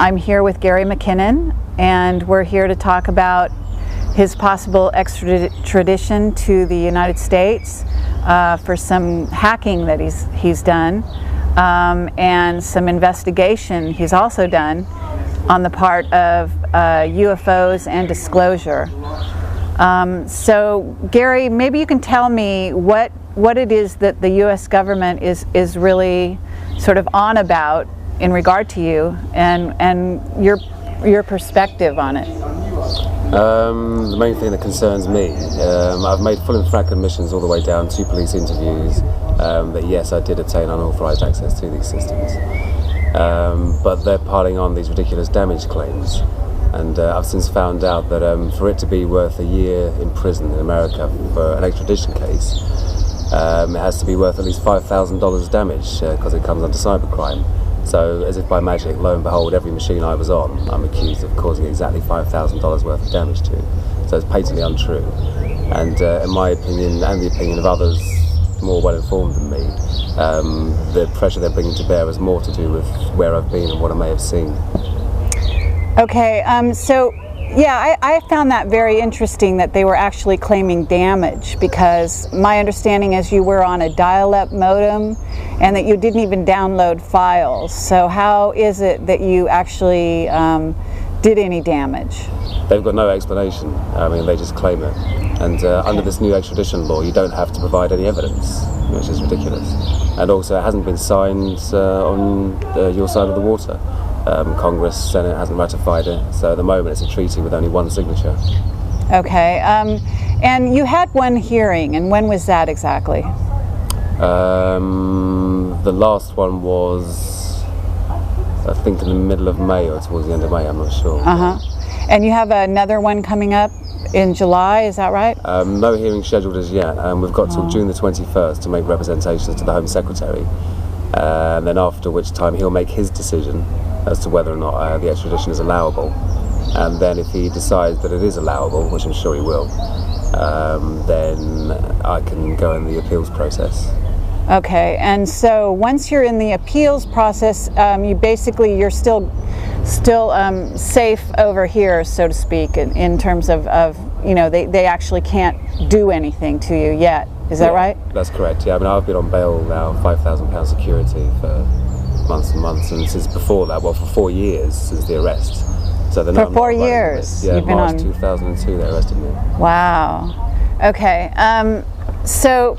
I'm here with Gary Mckinnon, and we're here to talk about his possible extradition to the United States for some hacking that he's done, and some investigation he's also done on the part of UFOs and disclosure. So Gary, maybe you can tell me what it is that the U.S. government is really sort of on about in regard to you, and your perspective on it. The main thing that concerns me, I've made full and frank admissions all the way down to police interviews that yes, I did obtain unauthorized access to these systems, but they're piling on these ridiculous damage claims. And I've since found out that for it to be worth a year in prison in America for an extradition case, it has to be worth at least $5,000 damage because it comes under cybercrime. So, as if by magic, lo and behold, every machine I was on, I'm accused of causing exactly $5,000 worth of damage to. So it's patently untrue. And in my opinion, and the opinion of others more well-informed than me, the pressure they're bringing to bear has more to do with where I've been and what I may have seen. Okay, so yeah, I found that very interesting that they were actually claiming damage, because my understanding is you were on a dial-up modem and that you didn't even download files. So how is it that you actually did any damage? They've got no explanation. I mean, they just claim it. And under this new extradition law, you don't have to provide any evidence, which is ridiculous. And also, it hasn't been signed on your side of the water. Congress, Senate hasn't ratified it, so at the moment it's a treaty with only one signature. Okay, and you had one hearing, and when was that exactly? The last one was, I think, in the middle of May or towards the end of May, I'm not sure. And you have another one coming up in July, is that right? No hearing scheduled as yet. We've got till June the 21st to make representations to the Home Secretary, and then after which time he'll make his decision as to whether or not the extradition is allowable. And then if he decides that it is allowable, which I'm sure he will, then I can go in the appeals process. Okay, and so once you're in the appeals process, you're still safe over here, so to speak, in terms of they actually can't do anything to you yet. Is that right? That's correct. Yeah, I mean, I've been on bail now, £5,000 security for months and months, and since before that, well, for 4 years since the arrest. So for 4 years? Yeah, you've been March 2002 they arrested me. Wow. Okay. So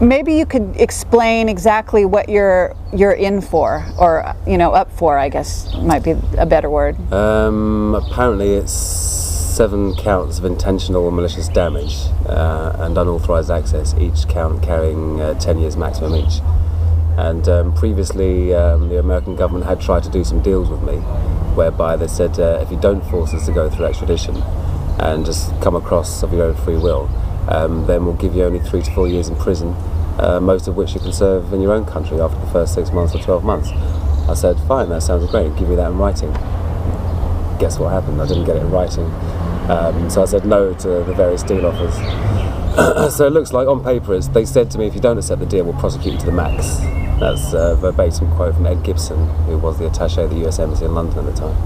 maybe you could explain exactly what you're in for, or up for, I guess might be a better word. Apparently it's 7 counts of intentional or malicious damage and unauthorized access, each count carrying 10 years maximum each. And previously the American government had tried to do some deals with me, whereby they said if you don't force us to go through extradition and just come across of your own free will, then we'll give you only 3 to 4 years in prison, most of which you can serve in your own country after the first 6 months or 12 months. I said, fine, that sounds great, give me that in writing. Guess what happened? I didn't get it in writing. So I said no to the various deal offers. So it looks like on paper they said to me, if you don't accept the deal, we'll prosecute you to the max. That's a verbatim quote from Ed Gibson, who was the attaché of the US Embassy in London at the time.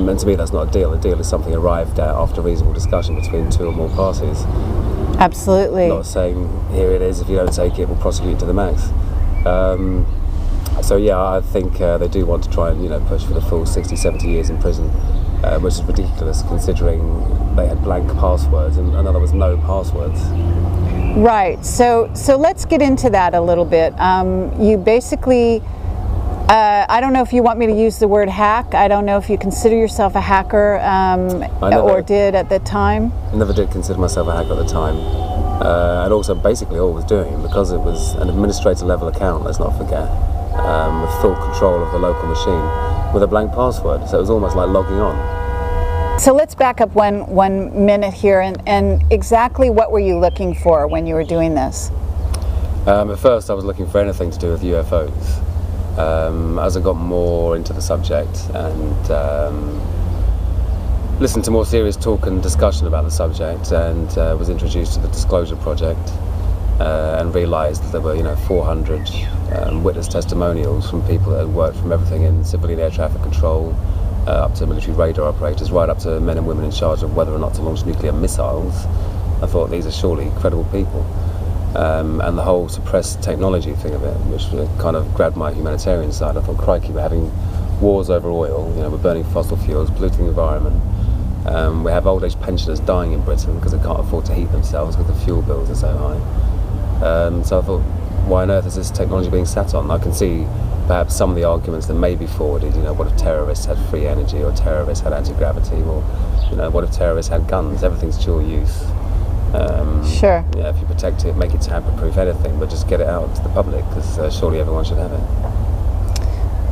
And to me that's not a deal. A deal is something arrived at after reasonable discussion between 2 or more parties. Absolutely. Not saying, here it is, if you don't take it, we'll prosecute you to the max. So yeah, I think they do want to try and push for the full 60, 70 years in prison, which is ridiculous considering they had blank passwords and there was no passwords. Right. So let's get into that a little bit. You basically, I don't know if you want me to use the word hack. I don't know if you consider yourself a hacker or did at the time. I never did consider myself a hacker at the time. And also basically all I was doing, because it was an administrator level account, let's not forget, with full control of the local machine with a blank password. So it was almost like logging on. So let's back up one minute here, and exactly what were you looking for when you were doing this? At first I was looking for anything to do with UFOs. As I got more into the subject and listened to more serious talk and discussion about the subject, and was introduced to the Disclosure Project, and realised that there were 400 witness testimonials from people that had worked from everything in civilian air traffic control, up to military radar operators, right up to men and women in charge of whether or not to launch nuclear missiles. I thought these are surely credible people. And the whole suppressed technology thing of it, which kind of grabbed my humanitarian side. I thought, crikey, we're having wars over oil, we're burning fossil fuels, polluting the environment. We have old age pensioners dying in Britain because they can't afford to heat themselves because the fuel bills are so high. So I thought, why on earth is this technology being sat on? I can see perhaps some of the arguments that may be forwarded, what if terrorists had free energy, or terrorists had anti-gravity, or what if terrorists had guns? Everything's dual use. Sure. Yeah, if you protect it, make it tamper-proof, anything, but just get it out to the public, because surely everyone should have it.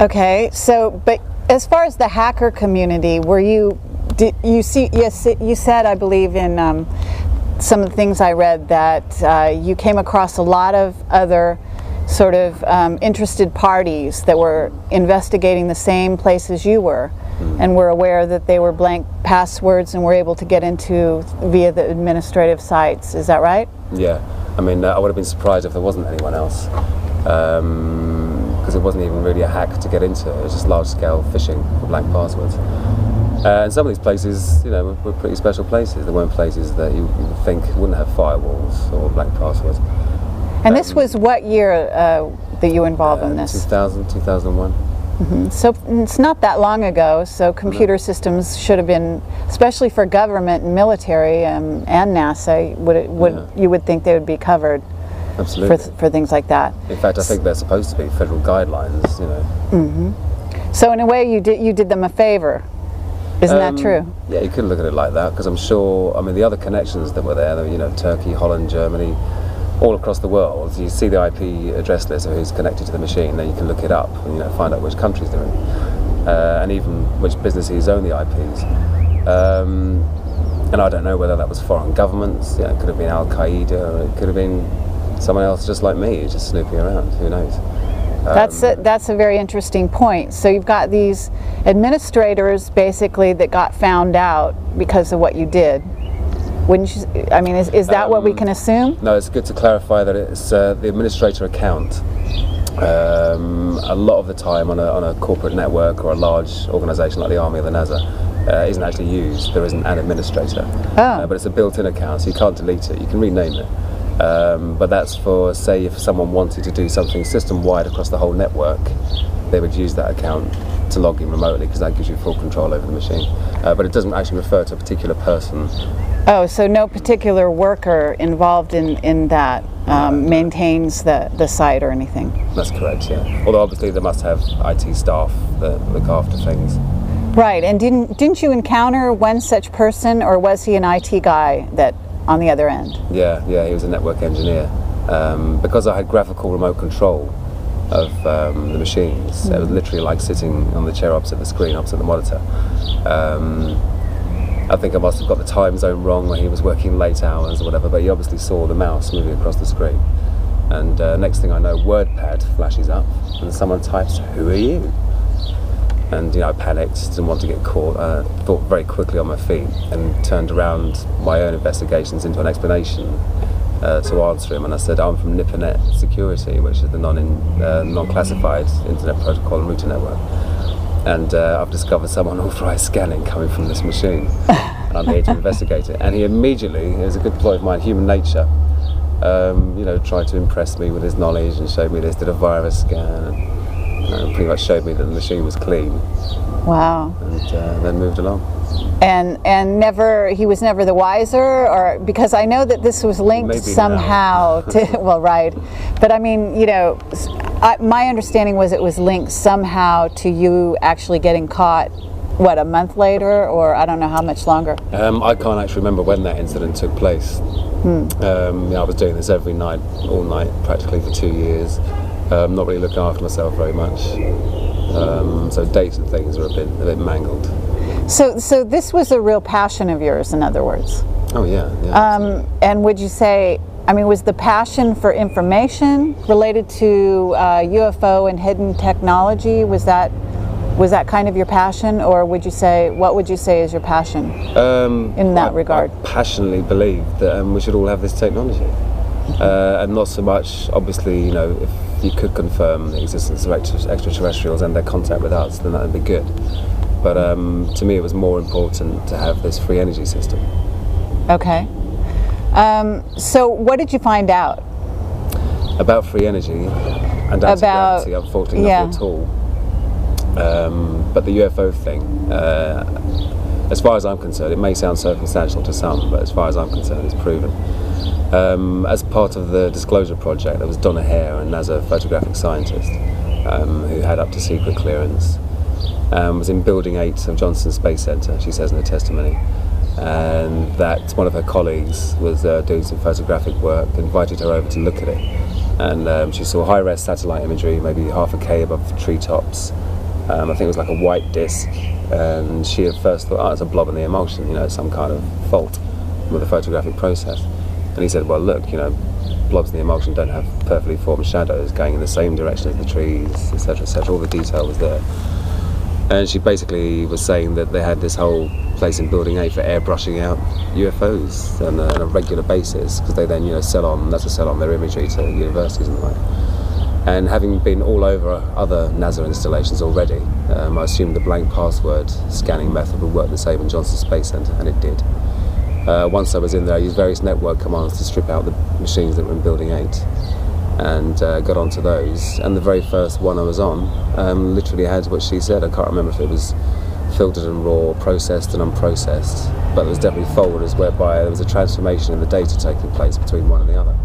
Okay, so, but as far as the hacker community, you said, I believe, in some of the things I read, that you came across a lot of other sort of interested parties that were investigating the same places you were, and were aware that they were blank passwords and were able to get into via the administrative sites. Is that right? Yeah. I mean, I would have been surprised if there wasn't anyone else, because it wasn't even really a hack to get into. It was just large-scale phishing for blank passwords. And some of these places, were pretty special places. There weren't places that you would think wouldn't have firewalls or blank passwords. And this was what year that you were involved in this? 2000, 2001. Mm-hmm. So it's not that long ago, so computer systems should have been, especially for government and military and NASA, you would think they would be covered. Absolutely. For things like that. In fact, I think they're supposed to be federal guidelines, Mm-hmm. So in a way you did them a favor. Isn't that true? Yeah, you could look at it like that, because I'm sure, the other connections that were there, Turkey, Holland, Germany, all across the world. You see the IP address list of who's connected to the machine, then you can look it up and find out which countries they're in, and even which businesses own the IPs. And I don't know whether that was foreign governments. It could have been Al Qaeda, or it could have been someone else just like me, just snooping around. Who knows? That's a very interesting point. So you've got these administrators basically that got found out because of what you did. Wouldn't you? I mean, is that what we can assume? No, it's good to clarify that it's the administrator account. A lot of the time on a corporate network or a large organisation like the Army or the NASA isn't actually used. There isn't an administrator, but it's a built-in account, so you can't delete it. You can rename it. But that's for, say, if someone wanted to do something system-wide across the whole network, they would use that account to log in remotely, because that gives you full control over the machine. But it doesn't actually refer to a particular person. Oh, so no particular worker involved in that maintains the site or anything? That's correct, yeah. Although obviously they must have IT staff that look after things. Right, and didn't you encounter one such person, or was he an IT guy that on the other end? Yeah, he was a network engineer. Because I had graphical remote control of the machines, it was literally like sitting on the chair opposite the screen, opposite the monitor. I think I must have got the time zone wrong when he was working late hours or whatever, but he obviously saw the mouse moving across the screen. And next thing I know, WordPad flashes up and someone types, "Who are you?" And I panicked, didn't want to get caught. Thought very quickly on my feet and turned around my own investigations into an explanation to answer him. And I said, "I'm from Nippernet Security, which is the non-classified internet protocol and router network. And I've discovered some unauthorized scanning coming from this machine. And I'm here to investigate it." And he immediately, it was a good ploy of mine, human nature, tried to impress me with his knowledge and showed me this, did a virus scan, and pretty much showed me that the machine was clean. Wow. And then moved along. And he was never the wiser, or because I know that this was linked Maybe somehow to, well, right, but I mean, my understanding was it was linked somehow to you actually getting caught, what, a month later, or I don't know how much longer? I can't actually remember when that incident took place. I was doing this every night, all night, practically for 2 years. Not really looking after myself very much. So dates and things are a bit mangled. So this was a real passion of yours, in other words? Oh yeah. And would you say, was the passion for information related to UFO and hidden technology? Was that kind of your passion, or what would you say is your passion in that regard? I passionately believe that we should all have this technology. and not so much, obviously, you know, if you could confirm the existence of extraterrestrials and their contact with us, then that would be good. But to me, it was more important to have this free energy system. Okay. So what did you find out? About free energy and anti-gravity, unfortunately, nothing at all. But the UFO thing, as far as I'm concerned, it may sound circumstantial to some, but as far as I'm concerned, it's proven. As part of the disclosure project, there was Donna Hare, a NASA photographic scientist, who had up to secret clearance, was in Building 8 of Johnson Space Center, she says in her testimony, and that one of her colleagues was doing some photographic work, invited her over to look at it, and she saw high-res satellite imagery, maybe 0.5 km above the treetops. I think it was like a white disc, and she at first thought, oh, it's a blob in the emulsion, you know, some kind of fault with the photographic process. And he said, well, look, you know, blobs in the emulsion don't have perfectly formed shadows going in the same direction as the trees, etc., etc. All the detail was there. And she basically was saying that they had this whole place in Building 8 for airbrushing out UFOs on a regular basis, because they then, you know, sell on their imagery to universities and the like. And having been all over other NASA installations already, I assumed the blank password scanning method would work the same in Johnson Space Center, and it did. Once I was in there, I used various network commands to strip out the machines that were in Building 8, and got onto those. And the very first one I was on literally had what she said. I can't remember if it was filtered and raw, processed and unprocessed, but there was definitely folders whereby there was a transformation in the data taking place between one and the other.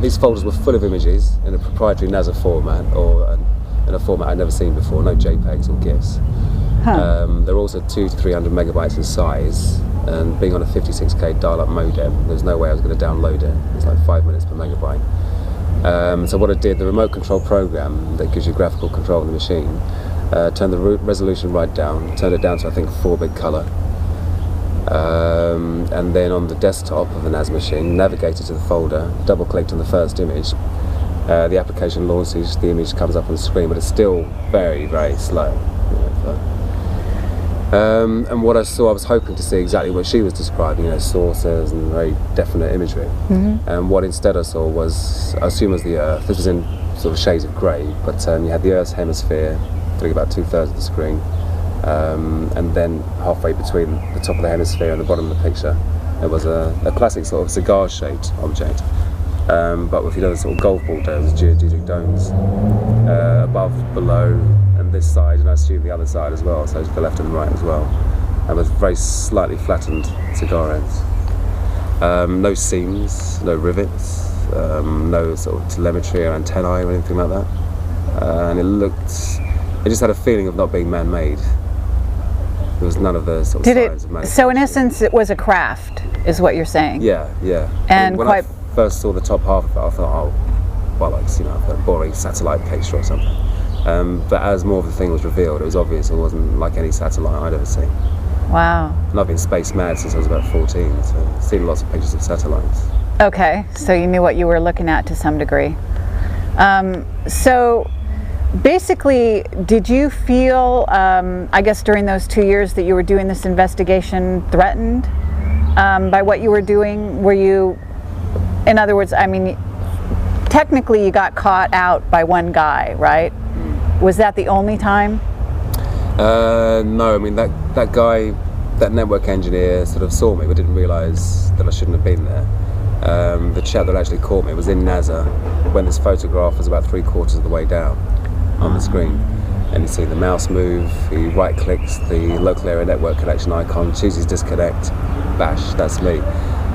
These folders were full of images in a proprietary NASA format, or in a format I'd never seen before, no JPEGs or GIFs. They're also 200 to 300 megabytes in size, and being on a 56k dial-up modem, there's no way I was going to download it. It's like 5 minutes per megabyte. So what I did, the remote control program that gives you graphical control of the machine, turned the resolution right down, turned it down to I think 4-bit color, and then on the desktop of the NAS machine, navigated to the folder, double-clicked on the first image. The application launches, the image comes up on the screen, but it's still very, very slow. And what I saw, I was hoping to see exactly what she was describing, you know, sources and very definite imagery. And what instead I saw was, I assume it was the Earth. This was in sort of shades of grey, but you had the Earth's hemisphere, filling about 2/3 of the screen, and then halfway between the top of the hemisphere and the bottom of the picture, there was a classic sort of cigar-shaped object, but with, you know, the sort of golf ball domes, geodetic domes, above, below, and this side, and I assume the other side as well, so to the left and right as well, and with very slightly flattened cigar ends. No seams, no rivets, no sort of telemetry or antennae or anything like that, and it just had a feeling of not being man-made. There was none of the sort of signs of manufacture. So in essence it was a craft, is what you're saying? Yeah, yeah. And when I first saw the top half of it, I thought, oh, well, like, you know, a boring satellite picture or something. But as more of the thing was revealed, it was obvious it wasn't like any satellite I'd ever seen. Wow. And I've been space mad since I was about 14, so I've seen lots of pictures of satellites. Okay, so you knew what you were looking at to some degree. So basically, did you feel, I guess during those 2 years that you were doing this investigation, threatened by what you were doing? Were you, in other words, I mean, technically you got caught out by one guy, right? Was that the only time? No, I mean, that guy, that network engineer sort of saw me but didn't realise that I shouldn't have been there. The chap that actually caught me was in NASA when this photograph was about 3/4 of the way down on the screen, and you see the mouse move, he right clicks the local area network connection icon, chooses disconnect, bash, that's me.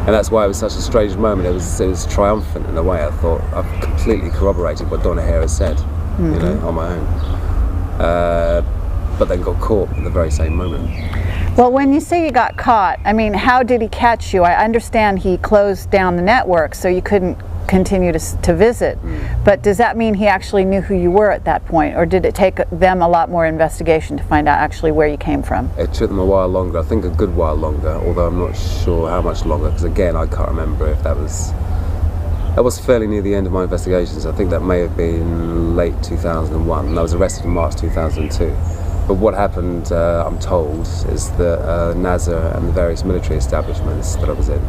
And that's why it was such a strange moment. It was triumphant in a way. I thought I've completely corroborated what Donna Hare has said, you know, on my own. But then got caught at the very same moment. Well, when you say you got caught, I mean, how did he catch you? I understand he closed down the network so you couldn't continue to visit, but does that mean he actually knew who you were at that point, or did it take them a lot more investigation to find out actually where you came from? It took them a while longer, I think a good while longer, although I'm not sure how much longer, because again I can't remember if that was fairly near the end of my investigations. I think that may have been late 2001, and I was arrested in March 2002. But what happened, I'm told, is that NASA and the various military establishments that I was in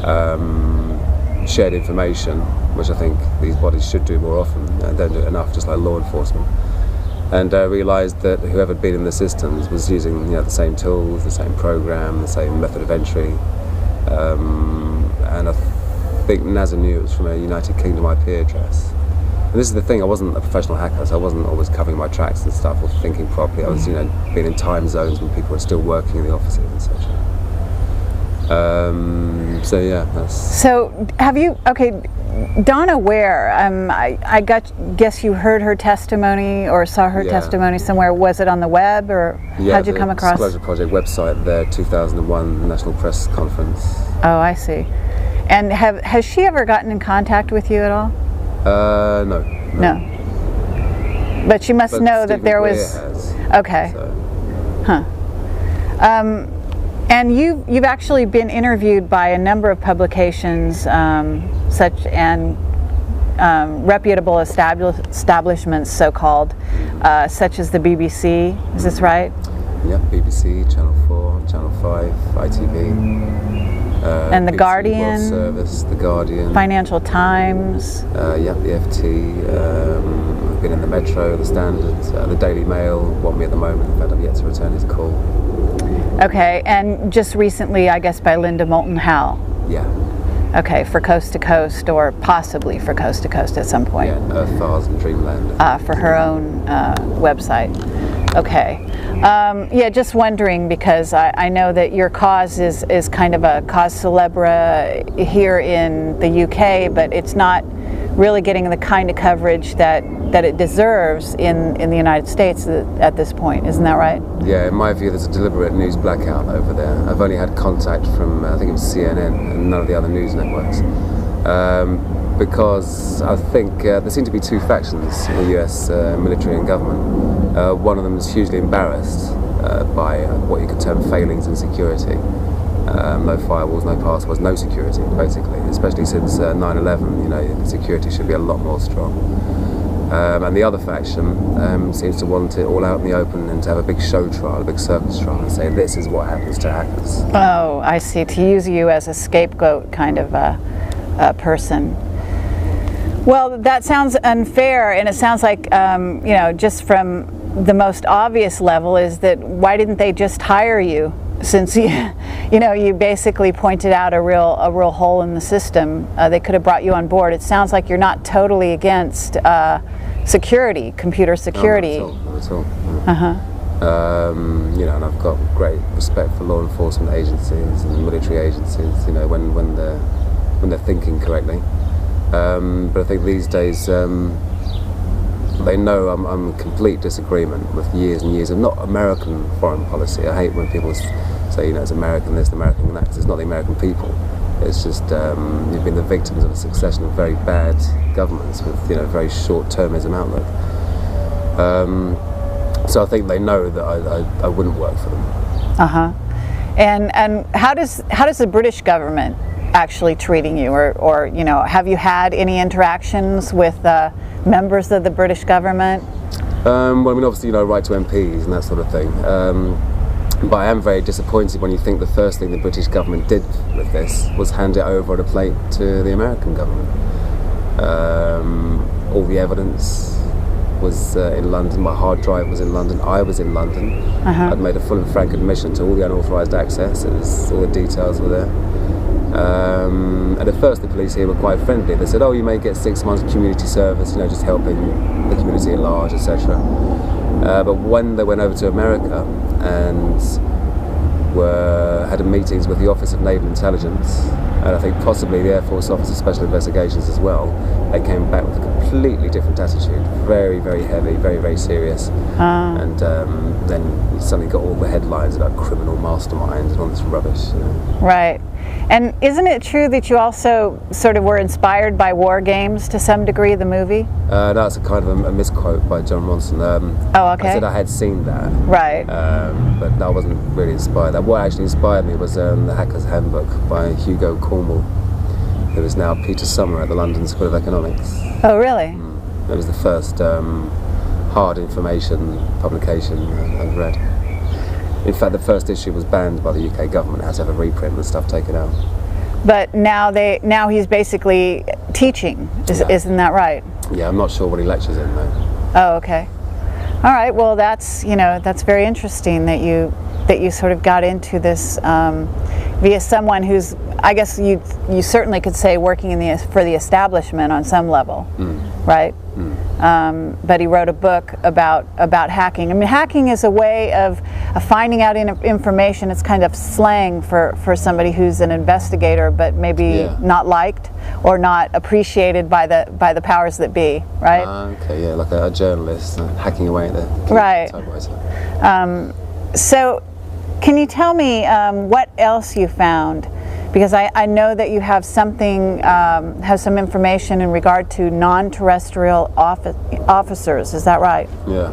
shared information, which I think these bodies should do more often, and don't do it enough, just like law enforcement. And realised that whoever had been in the systems was using the same tools, the same program, the same method of entry. And I think NASA knew it was from a United Kingdom IP address. And this is the thing, I wasn't a professional hacker, so I wasn't always covering my tracks and stuff or thinking properly. I was, being in time zones when people were still working in the offices and such. So yeah, that's... So have you, Donna Ware, guess you heard her testimony or saw her testimony somewhere. Was it on the web, or how'd you come across? Disclosure Project website, their 2001 National Press Conference. Oh, I see. And has she ever gotten in contact with you at all? No. But she must know that there was... Has, okay. So. Huh. And you've actually been interviewed by a number of publications, such and reputable establishments, so-called, such as the BBC. Is this right? Yep, BBC, Channel 4, Channel 5, ITV. And the BBC Guardian. World Service, the Guardian. Financial Times. Yep, the FT. I've been in the Metro, the Standard, the Daily Mail. Want me at the moment. In fact, I've yet to return his call. Okay, and just recently, I guess, by Linda Moulton Howe. Yeah. Okay, for Coast to Coast, or possibly for Coast to Coast at some point. Yeah, Earth, Stars and Dreamland. For her own website. Okay. Yeah, just wondering, because I know that your cause is kind of a cause célèbre here in the UK, but it's not really getting the kind of coverage that it deserves in the United States at this point. Isn't that right? Yeah, in my view, there's a deliberate news blackout over there. I've only had contact from, I think it was CNN and none of the other news networks. Because I think there seem to be two factions in the US military and government. One of them is hugely embarrassed by what you could term failings in security. No firewalls, no passwords, no security, basically. Especially since 9/11, the security should be a lot more strong. And the other faction seems to want it all out in the open and to have a big show trial, a big circus trial, and say this is what happens to hackers. Oh, I see. To use you as a scapegoat kind of person. Well, that sounds unfair, and it sounds like, just from the most obvious level, is that why didn't they just hire you? Since you basically pointed out a real hole in the system, they could have brought you on board. It sounds like you're not totally against security, computer security. No, not at all. And I've got great respect for law enforcement agencies and military agencies. When they're thinking correctly. But I think these days they know I'm in complete disagreement with years and years of not American foreign policy. I hate when people say, it's American this, American that, 'cause it's not the American people. It's just you've been the victims of a succession of very bad governments with very short-termism outlook. So I think they know that I wouldn't work for them. And how does the British government actually treating you, or have you had any interactions with members of the British government? Well, I mean, obviously, right to MPs and that sort of thing. But I am very disappointed when you think the first thing the British government did with this was hand it over on a plate to the American government. All the evidence was in London, my hard drive was in London, I was in London. I'd made a full and frank admission to all the unauthorised access, all the details were there. And at first the police here were quite friendly. They said, oh, you may get 6 months community service, just helping the community at large, etc. But when they went over to America and had meetings with the Office of Naval Intelligence, and I think possibly the Air Force Office of Special Investigations as well, they came back with a completely different attitude. Very, very heavy, very, very serious. And then you suddenly got all the headlines about criminal masterminds and all this rubbish. Right. And isn't it true that you also sort of were inspired by War Games to some degree, the movie? That's a kind of a misquote by John Ronson. Oh, okay. I said I had seen that. Right. But I wasn't really inspired. What actually inspired me was The Hacker's Handbook by Hugo Cornwell, who is now Peter Summer at the London School of Economics. Oh, really? It was the first hard information publication I've read. In fact, the first issue was banned by the UK government. It had to have a reprint and stuff taken out. But now he's basically teaching. Isn't that right? Yeah, I'm not sure what he lectures in though. Oh, okay. All right. Well, that's very interesting that you sort of got into this via someone who's, I guess you certainly could say, working for the establishment on some level, right? But he wrote a book about hacking. I mean, hacking is a way of finding out information. It's kind of slang for somebody who's an investigator, but maybe not liked or not appreciated by the powers that be, right? Okay, yeah, like a journalist hacking away at the typewriter. So, can you tell me what else you found? Because I know that you have some information in regard to non-terrestrial officers. Is that right? Yeah,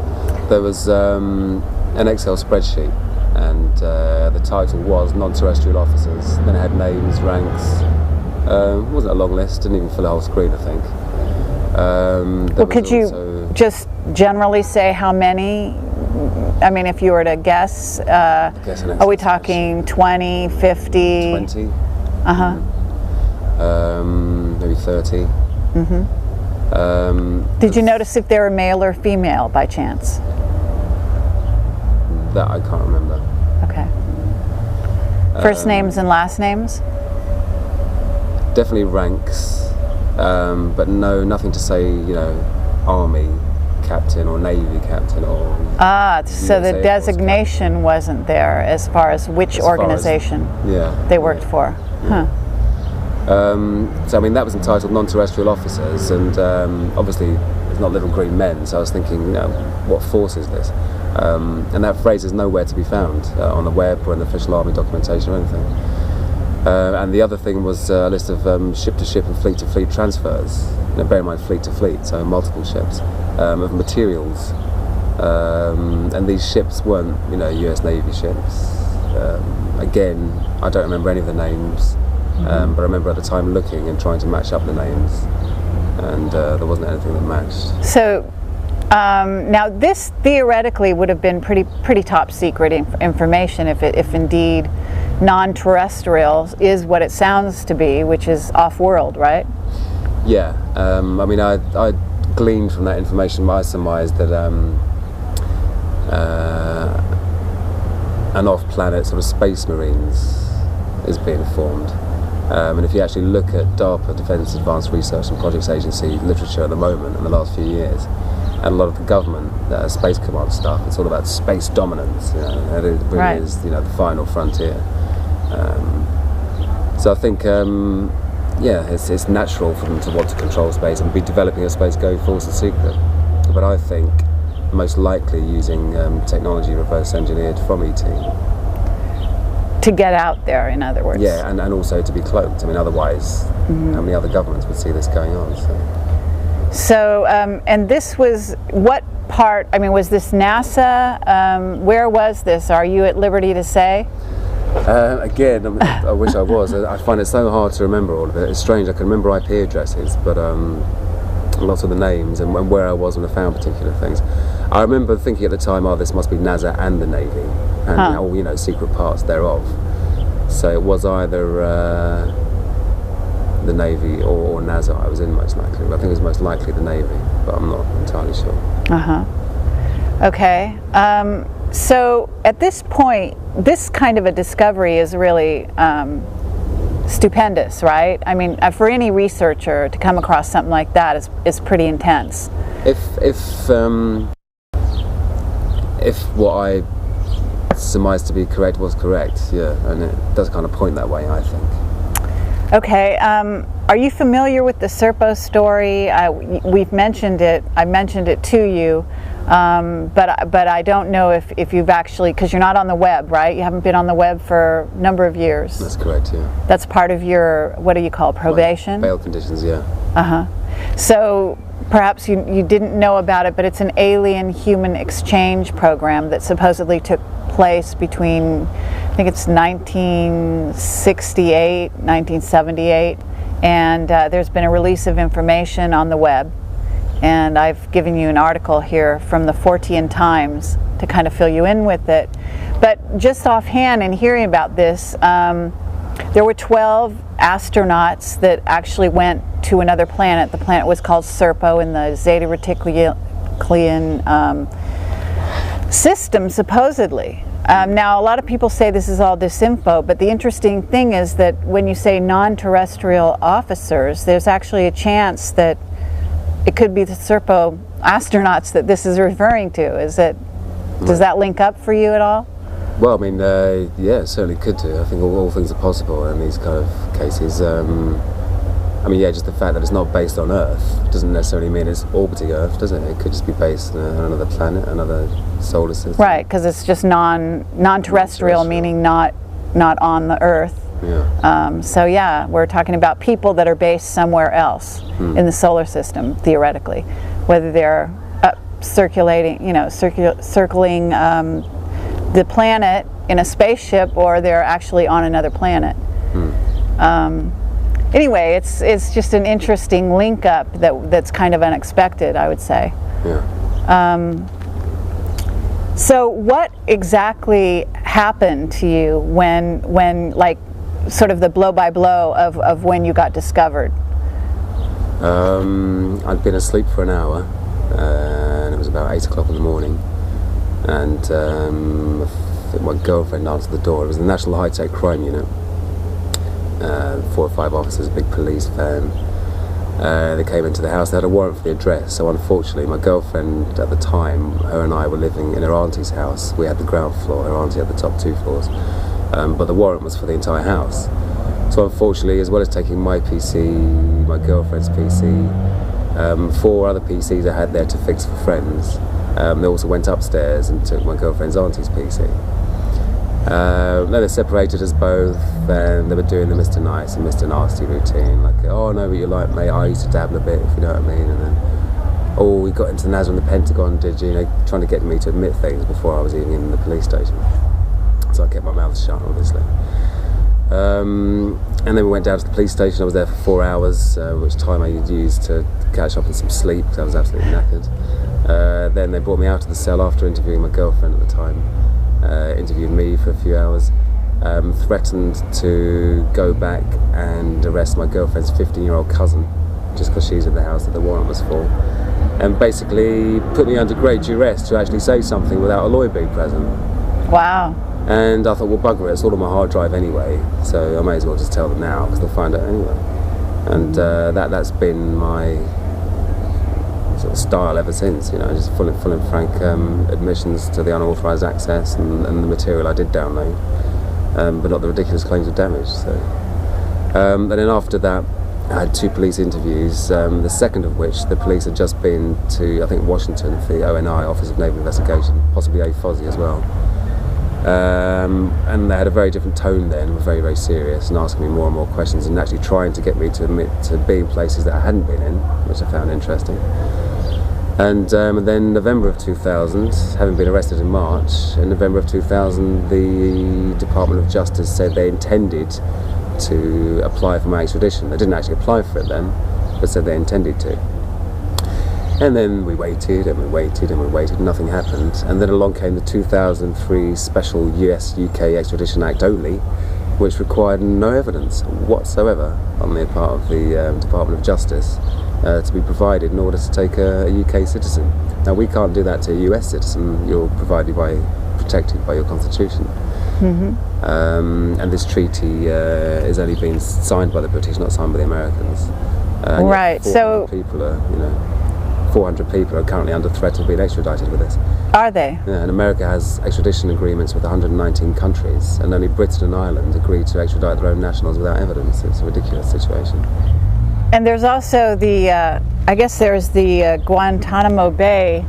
there was an Excel spreadsheet, and the title was non-terrestrial officers. Then it had names, ranks. It wasn't a long list. Didn't even fill a whole screen, I think. Well, could you just generally say how many? I mean, if you were to guess, are we talking 20, 50? 20. Maybe 30. Did you notice if they were male or female by chance? That I can't remember. Okay. First names and last names? Definitely ranks, but nothing to say, Army captain or Navy captain or... so the designation wasn't there as far as which organization they worked for. Huh. So I mean, that was entitled non-terrestrial officers, and obviously it's not little green men, so I was thinking, what force is this? And that phrase is nowhere to be found on the web or in the official Army documentation or anything. And the other thing was a list of ship-to-ship and fleet-to-fleet transfers. Bear in mind, fleet-to-fleet, so multiple ships, of materials. And these ships weren't, US Navy ships. Again, I don't remember any of the names, but I remember at the time looking and trying to match up the names, and there wasn't anything that matched. So, now this theoretically would have been pretty top secret information if indeed non-terrestrial is what it sounds to be, which is off-world, right? Yeah, I mean, I gleaned from that information, I surmised that an off-planet sort of space marines is being formed. And if you actually look at DARPA, Defence Advanced Research and Projects Agency literature at the moment in the last few years, and a lot of the government space command stuff, it's all about space dominance. And it really is, the final frontier. So I think, it's natural for them to want to control space and be developing a space going force in secret. But I think most likely using technology reverse engineered from ET. To get out there, in other words. Yeah, and also to be cloaked. I mean, otherwise, how many other governments would see this going on? So, and this was, what part, I mean, was this NASA? Where was this? Are you at liberty to say? Again, I wish I was. I find it so hard to remember all of it. It's strange, I can remember IP addresses, but lots of the names and where I was when I found particular things. I remember thinking at the time, this must be NASA and the Navy, and all, secret parts thereof. So it was either the Navy or NASA I was in, most likely. But I think it was most likely the Navy, but I'm not entirely sure. Okay. So at this point, this kind of a discovery is really stupendous, right? I mean, for any researcher to come across something like that is pretty intense. If what I surmised to be correct was correct, and it does kind of point that way, I think. Okay, are you familiar with the Serpo story? We've mentioned it. I mentioned it to you, but I don't know if you've actually, because you're not on the web, right? You haven't been on the web for a number of years. That's correct, yeah. That's part of your, what do you call, probation? Bail conditions, yeah. So perhaps you didn't know about it, but it's an alien-human exchange program that supposedly took place between, I think it's 1968, 1978, and there's been a release of information on the web, and I've given you an article here from the Fortean Times to kind of fill you in with it. But just offhand in hearing about this, there were 12 astronauts that actually went to another planet. The planet was called Serpo in the Zeta Reticuli system, supposedly. Now, a lot of people say this is all disinfo, but the interesting thing is that when you say non-terrestrial officers, there's actually a chance that it could be the Serpo astronauts that this is referring to. Does that link up for you at all? Well, I mean, yeah, it certainly could do. I think all things are possible in these kind of cases. I mean, yeah, just the fact that it's not based on Earth doesn't necessarily mean it's orbiting Earth, does it? It could just be based on another planet, another solar system. Right, because it's just non-terrestrial, meaning not on the Earth. Yeah. So yeah, we're talking about people that are based somewhere else in the solar system, theoretically, whether they're circling the planet in a spaceship or they're actually on another planet. Anyway, it's just an interesting link up that's kind of unexpected, I would say. Yeah. So what exactly happened to you when like sort of the blow by blow of when you got discovered? I'd been asleep for an hour, and it was about 8 o'clock in the morning, and I think my girlfriend answered the door. It was the National High Tech Crime Unit. 4 or 5 officers, a big police van. They came into the house. They had a warrant for the address, so unfortunately my girlfriend at the time, her and I were living in her auntie's house. We had the ground floor, her auntie had the top 2 floors, but the warrant was for the entire house. So unfortunately, as well as taking my PC, my girlfriend's PC, 4 other PCs I had there to fix for friends, they also went upstairs and took my girlfriend's auntie's PC. Then they separated us both, and they were doing the Mr. Nice and Mr. Nasty routine, like, oh no, but you're like, mate, I used to dabble a bit, if you know what I mean, and then, oh, we got into NASA and the Pentagon, did you, trying to get me to admit things before I was even in the police station. So I kept my mouth shut, obviously. And then we went down to the police station. I was there for 4 hours, which time I used to catch up on some sleep, because I was absolutely knackered. Then they brought me out to the cell after interviewing my girlfriend at the time. Interviewed me for a few hours, threatened to go back and arrest my girlfriend's 15-year-old cousin just because she's in the house that the warrant was for, and basically put me under great duress to actually say something without a lawyer being present. Wow. And I thought, well, bugger it, it's all on my hard drive anyway, so I may as well just tell them now because they'll find out anyway. And that's been my sort of style ever since, just full and frank admissions to the unauthorised access and the material I did download, but not the ridiculous claims of damage. So, and then after that, I had 2 police interviews, the second of which the police had just been to, I think, Washington for the ONI, Office of Naval Investigation, possibly AFOSI as well. And they had a very different tone then, were very, very serious and asking me more and more questions and actually trying to get me to admit to being places that I hadn't been in, which I found interesting. And then November of 2000, having been arrested in March, in November of 2000 the Department of Justice said they intended to apply for my extradition. They didn't actually apply for it then, but said they intended to. And then we waited and we waited and we waited, nothing happened. And then along came the 2003 Special US-UK Extradition Act only, which required no evidence whatsoever on the part of the Department of Justice to be provided in order to take a UK citizen. Now, we can't do that to a US citizen. You're protected by your constitution. And this treaty is only being signed by the British, not signed by the Americans. Right, so 400 people are currently under threat of being extradited with this. Are they? Yeah, and America has extradition agreements with 119 countries, and only Britain and Ireland agreed to extradite their own nationals without evidence. It's a ridiculous situation. And there's also the, I guess there's the Guantanamo Bay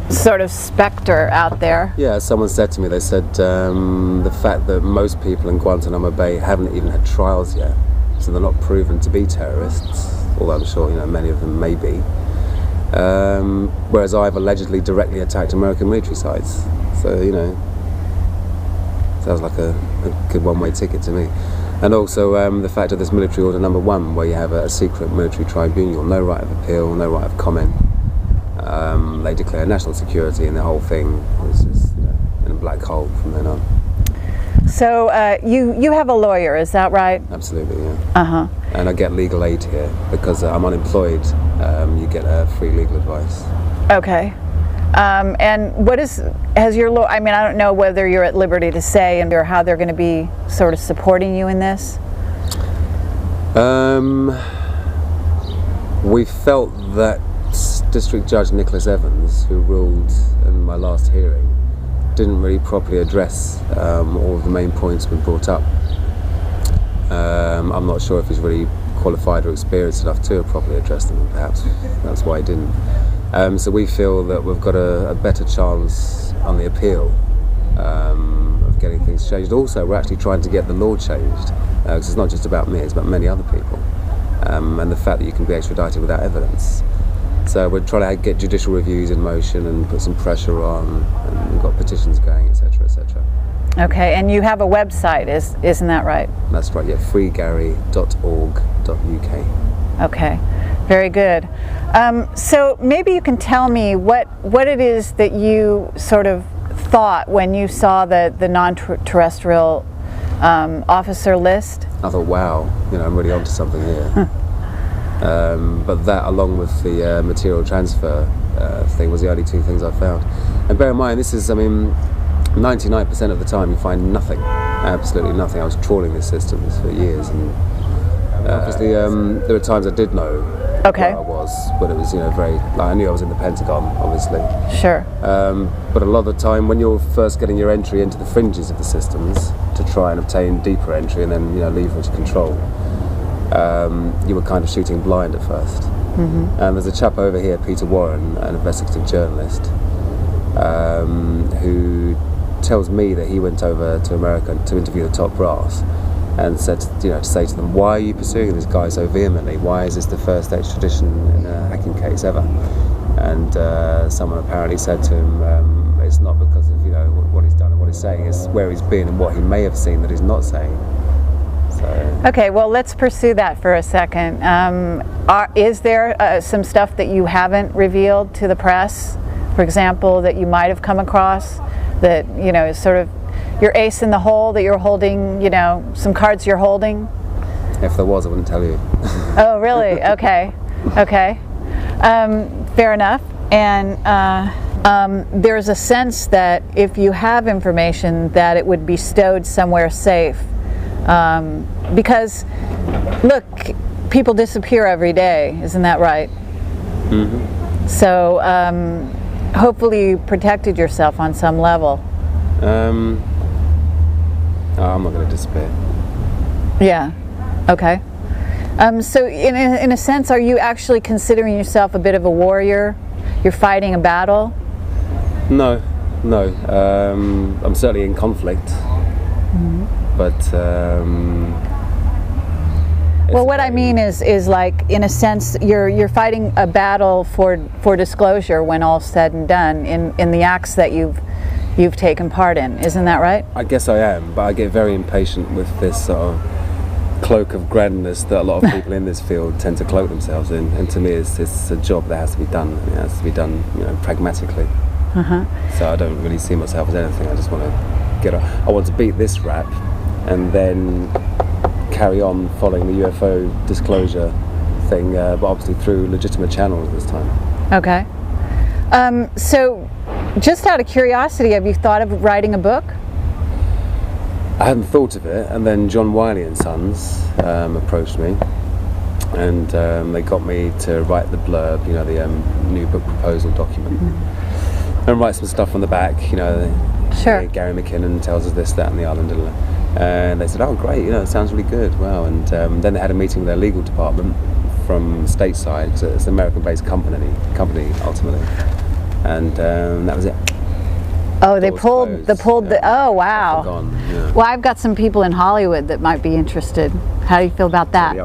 sort of specter out there. Yeah, someone said to me, they said the fact that most people in Guantanamo Bay haven't even had trials yet, so they're not proven to be terrorists, although I'm sure many of them may be. Whereas I've allegedly directly attacked American military sites. So, sounds like a good one-way ticket to me. And also the fact of this military order number 1, where you have a secret military tribunal, no right of appeal, no right of comment. They declare national security, and the whole thing was just in a black hole from then on. So you have a lawyer, is that right? Absolutely, yeah. And I get legal aid here because I'm unemployed. You get free legal advice. Okay. And what has your lawyer, I mean, I don't know whether you're at liberty to say or how they're going to be sort of supporting you in this? We felt that District Judge Nicholas Evans, who ruled in my last hearing, didn't really properly address all of the main points we brought up. I'm not sure if he's really qualified or experienced enough to properly address them, perhaps that's why he didn't. So we feel that we've got a better chance on the appeal of getting things changed. Also, we're actually trying to get the law changed, because it's not just about me, it's about many other people, and the fact that you can be extradited without evidence. So we're trying to get judicial reviews in motion and put some pressure on, and we've got petitions going, etc., etc. Okay, and you have a website, isn't that right? That's right, yeah, freegary.org.uk. Okay, very good. So maybe you can tell me what it is that you sort of thought when you saw the non-terrestrial officer list. I thought, wow, I'm really onto something here. But that, along with the material transfer thing, was the only two things I found. And bear in mind, this is, 99% of the time you find nothing, absolutely nothing. I was trawling these systems for years, and obviously there were times I did know where I was, but it was, very, I knew I was in the Pentagon, obviously. Sure. But a lot of the time, when you're first getting your entry into the fringes of the systems to try and obtain deeper entry and then, leverage control, you were kind of shooting blind at first. And there's a chap over here, Peter Warren, an investigative journalist, who tells me that he went over to America to interview the top brass and said, to say to them, why are you pursuing this guy so vehemently? Why is this the first extradition in a hacking case ever? And someone apparently said to him, it's not because of what he's done and what he's saying, it's where he's been and what he may have seen that he's not saying. Okay, well, let's pursue that for a second. Is there some stuff that you haven't revealed to the press, for example, that you might have come across that, is sort of your ace in the hole that you're holding, some cards you're holding? If there was, I wouldn't tell you. Oh, really? Okay. Okay. Fair enough. And there's a sense that if you have information that it would be stowed somewhere safe. Because, look, people disappear every day, isn't that right? So, hopefully you protected yourself on some level. I'm not going to disappear. Yeah, okay. So, in a sense, are you actually considering yourself a bit of a warrior? You're fighting a battle? No. I'm certainly in conflict. But well, what I mean is like, in a sense, you're fighting a battle for disclosure when all's said and done in the acts that you've taken part in. Isn't that right? I guess I am, but I get very impatient with this sort of cloak of grandness that a lot of people in this field tend to cloak themselves in. And to me, it's a job that has to be done. It has to be done, pragmatically. So I don't really see myself as anything. I just want to I want to beat this rap and then carry on following the UFO disclosure thing, but obviously through legitimate channels this time. Okay. So, just out of curiosity, have you thought of writing a book? I hadn't thought of it, and then John Wiley and Sons approached me, and they got me to write the blurb, the new book proposal document, and write some stuff on the back, Sure. Gary Mckinnon tells us this, that, and the other, and they said, "Oh, great! It sounds really good." Wow! And then they had a meeting with their legal department from stateside, because it's an American-based company ultimately, and that was it. Oh, they pulled the. Oh, wow! Gone, yeah. Well, I've got some people in Hollywood that might be interested. How do you feel about that?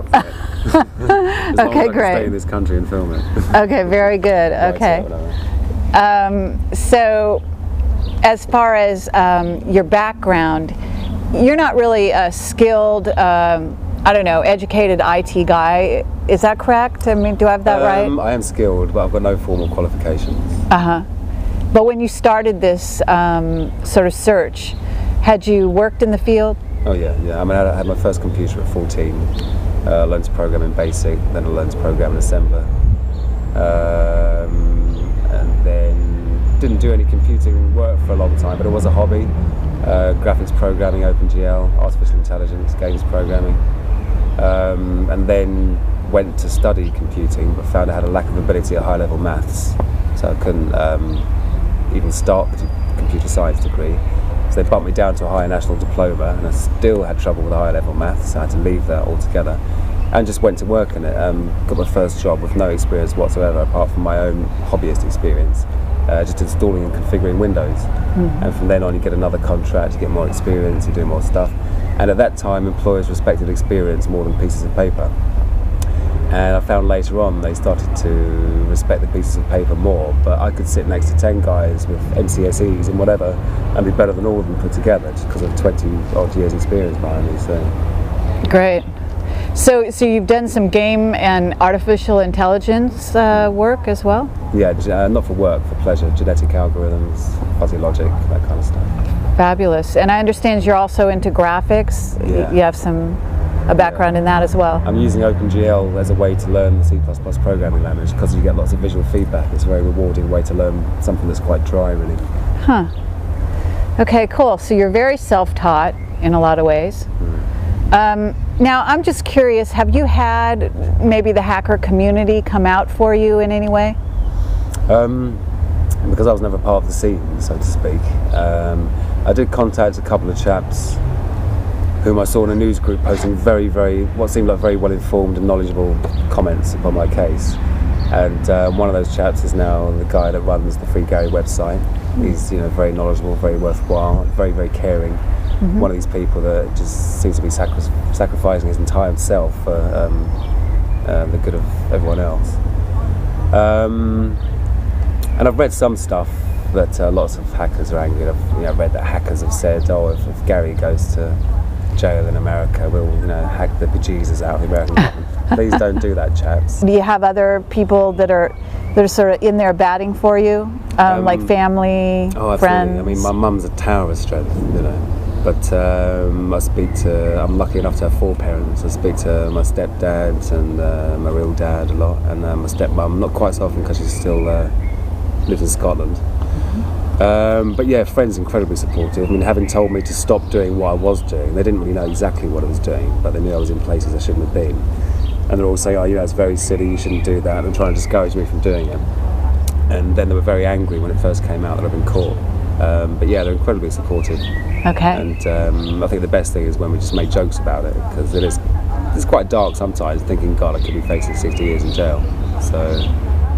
Okay, great. Stay in this country and film it. Okay, very good. Okay. So, as far as your background, you're not really a skilled, educated IT guy. Is that correct? I mean, do I have that right? I am skilled, but I've got no formal qualifications. But when you started this sort of search, Had you worked in the field? Oh yeah. I mean, I had my first computer at 14. Learned to program in BASIC, then I learned to program in assembler, and then didn't do any computing work for a long time, but it was a hobby. Graphics programming, OpenGL, artificial intelligence, games programming, and then went to study computing, but found I had a lack of ability at high-level maths, so I couldn't even start the computer science degree. So they bumped me down to a higher national diploma, and I still had trouble with higher-level maths, so I had to leave that altogether, and just went to work in it. Got my first job with no experience whatsoever, apart from my own hobbyist experience, just installing and configuring Windows. And from then on, you get another contract, you get more experience, you do more stuff. And at that time, employers respected experience more than pieces of paper. And I found later on they started to respect the pieces of paper more, but I could sit next to 10 guys with MCSEs and whatever and be better than all of them put together just because of 20 odd years experience behind me. So great. So you've done some game and artificial intelligence work as well? Yeah, not for work, for pleasure. Genetic algorithms, fuzzy logic, that kind of stuff. Fabulous. And I understand you're also into graphics. Yeah. You have a background in that as well. I'm using OpenGL as a way to learn the C++ programming language because you get lots of visual feedback. It's a very rewarding way to learn something that's quite dry, really. Huh. Okay, cool. So you're very self-taught in a lot of ways. Now, I'm just curious, have you had maybe the hacker community come out for you in any way? Because I was never part of the scene, so to speak. I did contact a couple of chaps whom I saw in a news group posting what seemed like very well-informed and knowledgeable comments upon my case. And one of those chaps is now the guy that runs the Free Gary website. He's very knowledgeable, very worthwhile, very caring. One of these people that just seems to be sacrificing his entire self for the good of everyone else. And I've read some stuff that lots of hackers are angry. I've read that hackers have said, oh, if Gary goes to jail in America, we'll hack the bejesus out of the American government. Please don't do that, chaps. Do you have other people that are sort of in there batting for you, like family, friends? I mean, my mum's a tower of strength, But I'm lucky enough to have 4 parents. I speak to my stepdad and my real dad a lot, and my stepmum, not quite so often because she still lives in Scotland. But yeah, friends incredibly supportive. I mean, having told me to stop doing what I was doing, they didn't really know exactly what I was doing, but they knew I was in places I shouldn't have been. And they're all saying, oh, it's very silly, you shouldn't do that, and trying to discourage me from doing it. And then they were very angry when it first came out that I'd been caught. But yeah, they're incredibly supportive. Okay. And I think the best thing is when we just make jokes about it, because it's quite dark sometimes, thinking, God, I could be facing 60 years in jail. So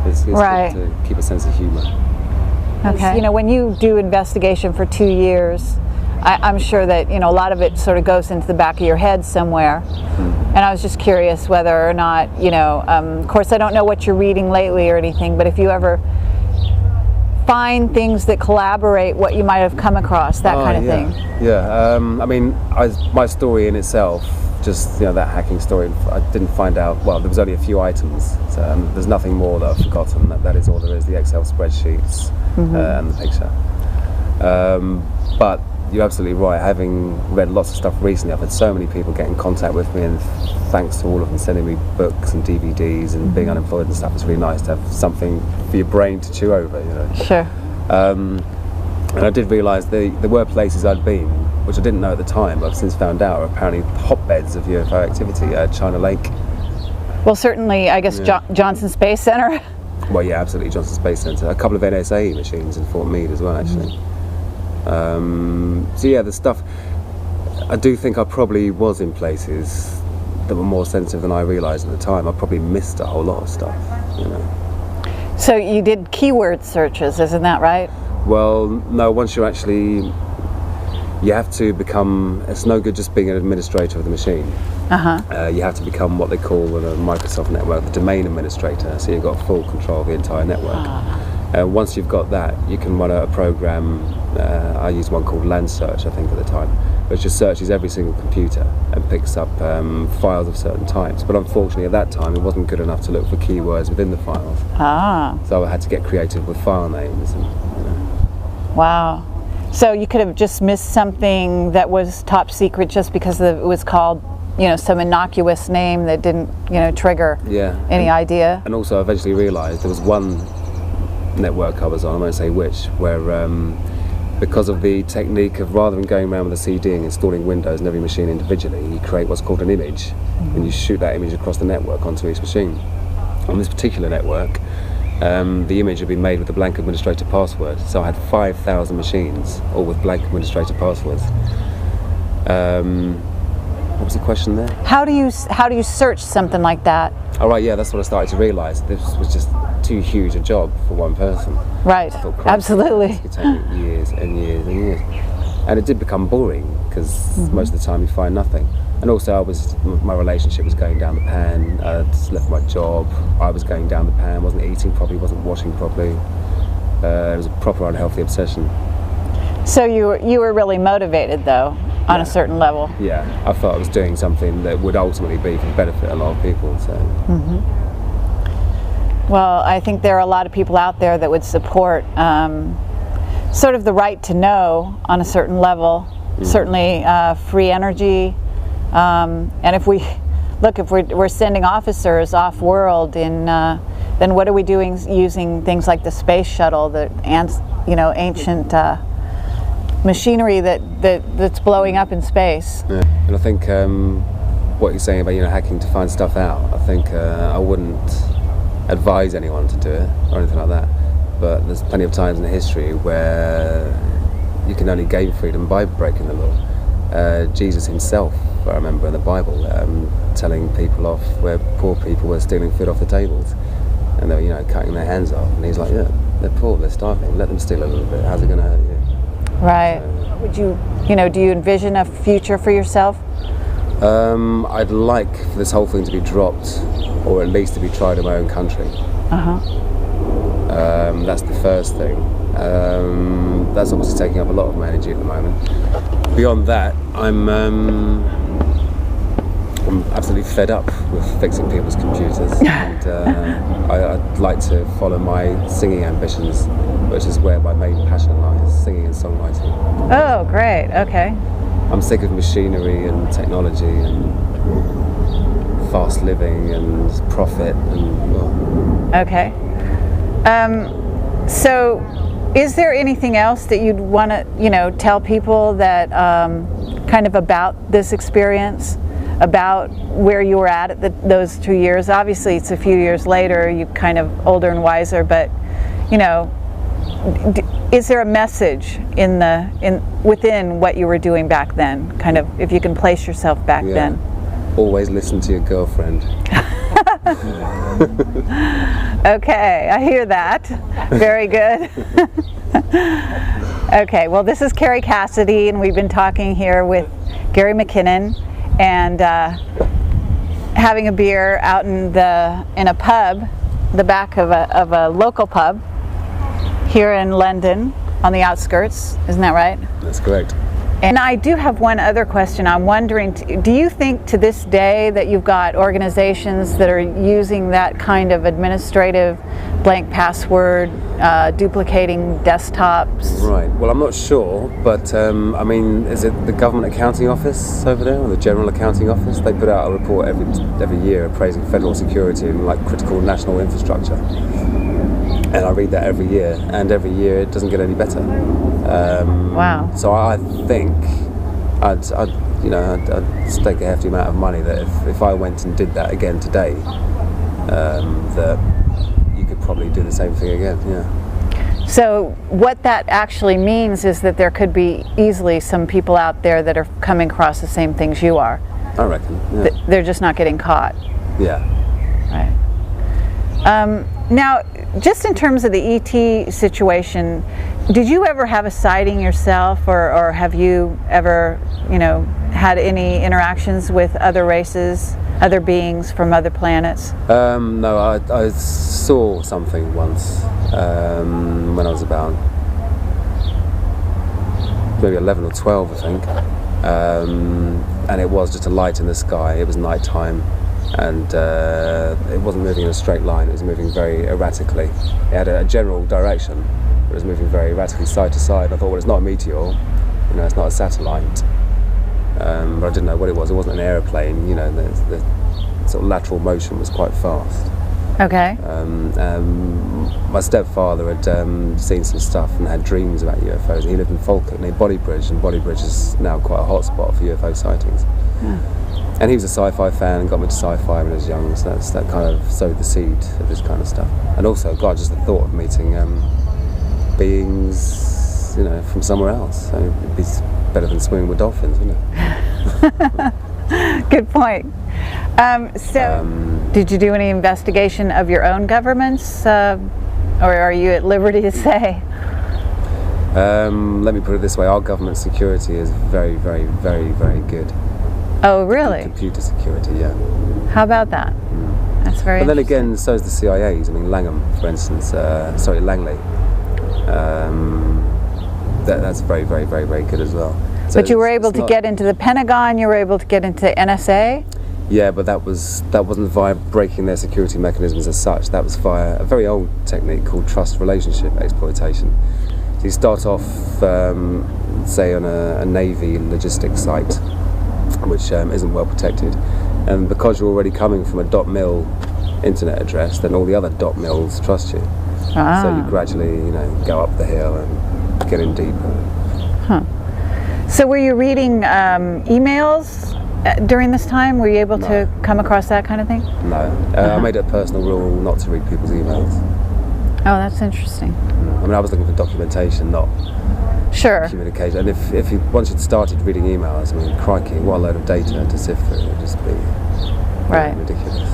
it's right. good to keep a sense of humour. Okay. When you do investigation for 2 years, I'm sure that a lot of it sort of goes into the back of your head somewhere. And I was just curious whether or not of course I don't know what you're reading lately or anything, but if you ever find things that collaborate what you might have come across, that kind of thing. Yeah. I mean, my story in itself, just that hacking story, I didn't find out. Well, there was only a few items. So, there's nothing more that I've forgotten. That is all there is. The Excel spreadsheets and the picture. But you're absolutely right. Having read lots of stuff recently, I've had so many people get in contact with me, and thanks to all of them sending me books and DVDs and being unemployed and stuff, it's really nice to have something for your brain to chew over. Sure. And I did realise there were places I'd been, which I didn't know at the time, but I've since found out are apparently hotbeds of UFO activity. China Lake. Well, certainly, I guess Johnson Space Center. Well, yeah, absolutely, Johnson Space Center. A couple of NSA machines in Fort Meade as well, actually. So yeah, the stuff, I do think I probably was in places that were more sensitive than I realised at the time. I probably missed a whole lot of stuff, So you did keyword searches, isn't that right? Well, no, once you're actually, you have to become, it's no good just being an administrator of the machine. You have to become what they call in a Microsoft network the domain administrator, so you've got full control of the entire network. Once you've got that, you can run a program. I used one called Land Search, I think, at the time, which just searches every single computer and picks up files of certain types. But unfortunately, at that time, it wasn't good enough to look for keywords within the files. So I had to get creative with file names. Wow. So you could have just missed something that was top secret just because it was called, some innocuous name that didn't, trigger any idea. And also I eventually realised there was one network I was on, I won't say which, where because of the technique of rather than going around with a CD and installing Windows in every machine individually, you create what's called an image, and you shoot that image across the network onto each machine. On this particular network, the image had been made with a blank administrator password, so I had 5,000 machines, all with blank administrator passwords. What was the question there? How do you search something like that? Oh right, yeah, that's what I started to realise. This was just too huge a job for one person. Right, I thought, absolutely. It could take me years and years and years. And it did become boring, because most of the time you find nothing. And also my relationship was going down the pan. I'd left my job, I was going down the pan, wasn't eating properly, wasn't washing properly. It was a proper unhealthy obsession. So you were really motivated though, on a certain level. Yeah, I thought I was doing something that would ultimately be for the benefit of a lot of people. So. Well, I think there are a lot of people out there that would support sort of the right to know on a certain level. Certainly free energy, and if we're sending officers off world, then what are we doing using things like the space shuttle, the ancient machinery that's blowing up in space? Yeah. And I think what you're saying about hacking to find stuff out, I think I wouldn't advise anyone to do it or anything like that, but there's plenty of times in history where you can only gain freedom by breaking the law. Jesus himself, I remember in the Bible, telling people off where poor people were stealing food off the tables, and they were cutting their hands off, and he's like, yeah, they're poor, they're starving, let them steal a little bit, how's it going to hurt you? Right. Would you do you envision a future for yourself? I'd like for this whole thing to be dropped, or at least to be tried in my own country. That's the first thing. That's obviously taking up a lot of my energy at the moment. Beyond that, I'm absolutely fed up with fixing people's computers, and I'd like to follow my singing ambitions, which is where my main passion lies, singing and songwriting. Oh, great, okay. I'm sick of machinery and technology and fast living and profit and Okay. So is there anything else that you'd want to tell people that kind of about this experience, about where you were at those 2 years? Obviously it's a few years later, you're kind of older and wiser, but is there a message within what you were doing back then, kind of, if you can place yourself back then? Always listen to your girlfriend. Okay, I hear that. Very good. Okay, well, this is Carrie Cassidy, and we've been talking here with Gary Mckinnon, and having a beer out in a pub, the back of a local pub here in London, on the outskirts. Isn't that right? That's correct. And I do have one other question. I'm wondering, do you think to this day that you've got organizations that are using that kind of administrative blank password, duplicating desktops? Right, well, I'm not sure, but I mean, is it the Government Accounting Office over there, or the General Accounting Office? They put out a report every year appraising federal security and critical national infrastructure. And I read that every year, and every year it doesn't get any better. Wow. So I think I'd stake a hefty amount of money that if I went and did that again today, that you could probably do the same thing again. Yeah. So what that actually means is that there could be easily some people out there that are coming across the same things you are. I reckon. Yeah. They're just not getting caught. Yeah. Right. Now, just in terms of the ET situation, did you ever have a sighting yourself, or have you ever, had any interactions with other races, other beings from other planets? No, I saw something once when I was about maybe 11 or 12, I think, and it was just a light in the sky. It was night time. And it wasn't moving in a straight line, it was moving very erratically. It had a general direction, It was moving very erratically side to side. I thought, well, it's not a meteor, it's not a satellite. But I didn't know what it was. It wasn't an aeroplane. The sort of lateral motion was quite fast. Okay. My stepfather had seen some stuff and had dreams about UFOs. He lived in Falkirk near Bodybridge, and Bodybridge is now quite a hot spot for UFO sightings. Yeah. And he was a sci-fi fan and got me to sci-fi when I was young, so that kind of sowed the seed of this kind of stuff. And also, God, just the thought of meeting beings, from somewhere else. So it'd be better than swimming with dolphins, wouldn't it? Good point. Did you do any investigation of your own governments, or are you at liberty to say? Let me put it this way: our government security is very, very, very, very good. Oh, really? Computer security, yeah. How about that? That's very. But then again, so is the CIA's. I mean, Langham, for instance. Langley. That's very, very, very, very good as well. So but you were able to get into the Pentagon. You were able to get into NSA. Yeah, but that wasn't via breaking their security mechanisms as such. That was via a very old technique called trust relationship exploitation. So you start off, say, on a Navy logistics site, which isn't well protected, and because you're already coming from a .mil internet address, then all the other .mils trust you. Ah. So you gradually, go up the hill and get in deeper. Huh. So were you reading emails during this time? Were you able to come across that kind of thing? No. I made it a personal rule not to read people's emails. Oh, that's interesting. I mean, I was looking for documentation, not communication. And if you once you'd started reading emails, I mean, crikey, what a load of data to sift through. It would just be ridiculous.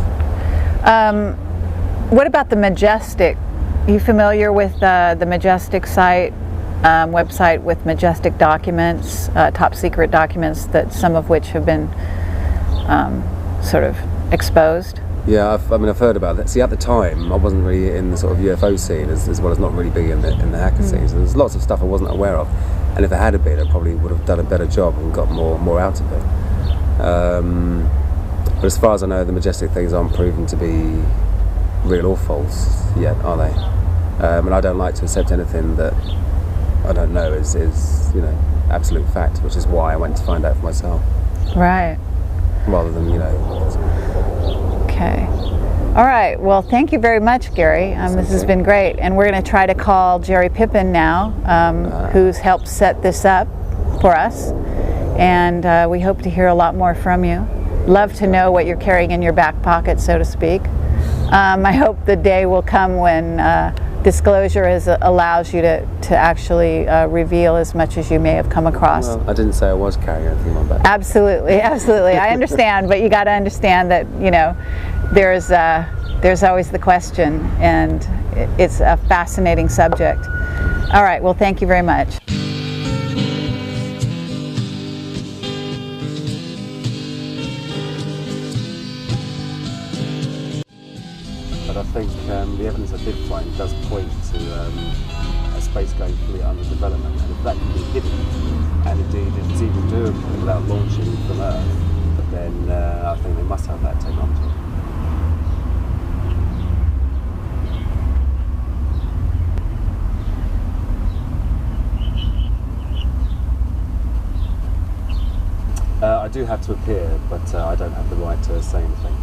What about the Majestic? Are you familiar with the Majestic site, website with Majestic documents, top secret documents, that some of which have been sort of exposed? Yeah, I've heard about that. See, at the time, I wasn't really in the sort of UFO scene as well as not really being in the hacker scene. So there's lots of stuff I wasn't aware of, and if it had been, I probably would have done a better job and got more out of it. But as far as I know, the Majestic things aren't proven to be real or false yet, are they? And I don't like to accept anything that I don't know is absolute fact, which is why I went to find out for myself. Right. Rather than Okay. All right. Well, thank you very much, Gary. This has been great, and we're going to try to call Jerry Pippin now, who's helped set this up for us, and we hope to hear a lot more from you. Love to know what you're carrying in your back pocket, so to speak. I hope the day will come when disclosure allows you to actually reveal as much as you may have come across. Well, I didn't say I was carrying anything in my back. Absolutely, absolutely. I understand, but you got to understand that there's always the question, and it's a fascinating subject. All right. Well, thank you very much. But I think the evidence I did find does point to a space going fully under development, and if that can be hidden, and indeed if it's even doable without launching from Earth, then I think they must have that technology. I do have to appear, but I don't have the right to say anything.